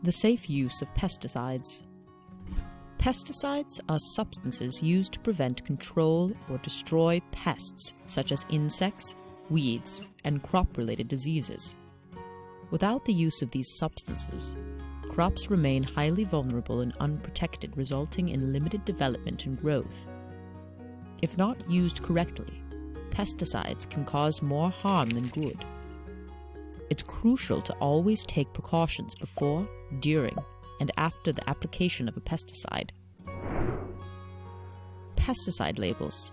The safe use of pesticides. Pesticides are substances used to prevent, control, or destroy pests such as insects, weeds, and crop-related diseases. Without the use of these substances, crops remain highly vulnerable and unprotected, resulting in limited development and growth. If not used correctly, pesticides can cause more harm than good. It's crucial to always take precautions before, during, and after the application of a pesticide. Pesticide labels.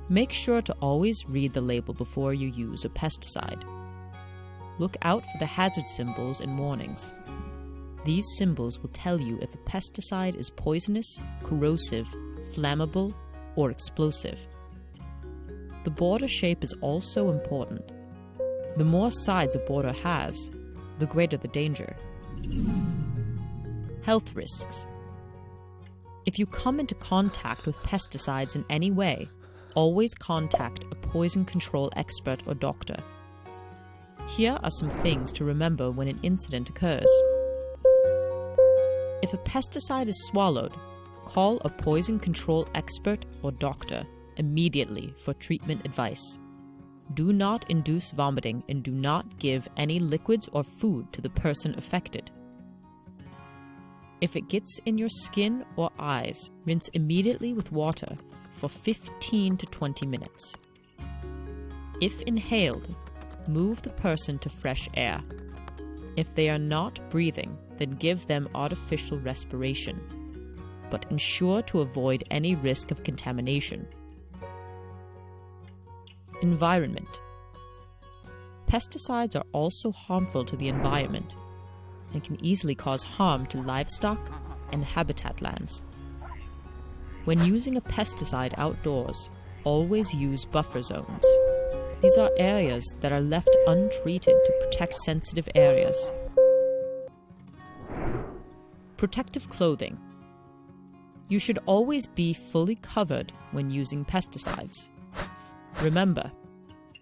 Make sure to always read the label before you use a pesticide. Look out for the hazard symbols and warnings. These symbols will tell you if a pesticide is poisonous, corrosive, flammable, or explosive. The border shape is also important. The more sides a border has, the greater the danger. Health risks. If you come into contact with pesticides in any way, always contact a poison control expert or doctor. Here are some things to remember when an incident occurs. If a pesticide is swallowed, call a poison control expert or doctor immediately for treatment advice. Do not induce vomiting and do not give any liquids or food to the person affected. If it gets in your skin or eyes, rinse immediately with water for 15 to 20 minutes. If inhaled, move the person to fresh air. If they are not breathing, then give them artificial respiration, but ensure to avoid any risk of contamination. Environment. Pesticides are also harmful to the environment and can easily cause harm to livestock and habitat lands. When using a pesticide outdoors, always use buffer zones. These are areas that are left untreated to protect sensitive areas. Protective clothing. You should always be fully covered when using pesticides. Remember,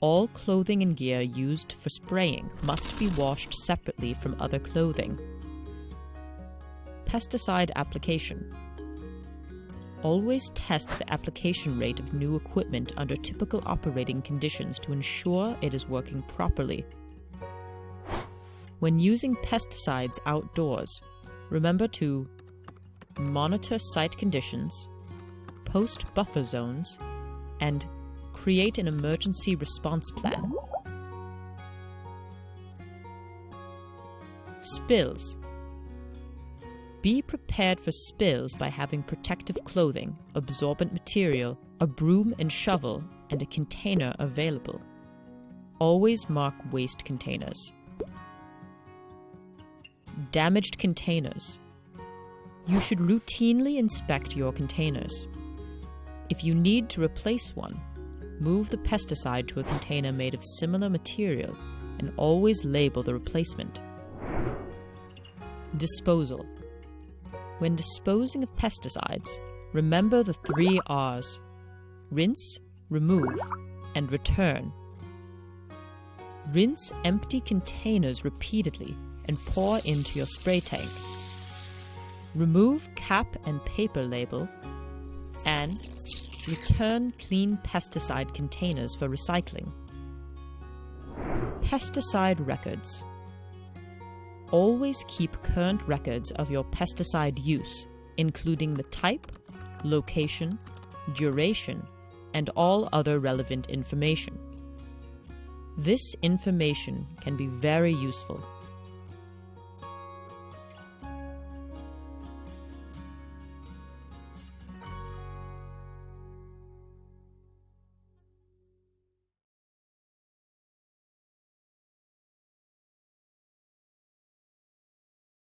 all clothing and gear used for spraying must be washed separately from other clothing. Pesticide application. Always test the application rate of new equipment under typical operating conditions to ensure it is working properly. When using pesticides outdoors, remember to monitor site conditions, post buffer zones, and create an emergency response plan. Spills. Be prepared for spills by having protective clothing, absorbent material, a broom and shovel, and a container available. Always mark waste containers. Damaged containers. You should routinely inspect your containers. If you need to replace one, move the pesticide to a container made of similar material and always label the replacement. Disposal. When disposing of pesticides, remember the 3 R's: rinse, remove, and return. Rinse empty containers repeatedly and pour into your spray tank. Remove cap and paper label, and return clean pesticide containers for recycling. Pesticide records. Always keep current records of your pesticide use, including the type, location, duration, and all other relevant information. This information can be very useful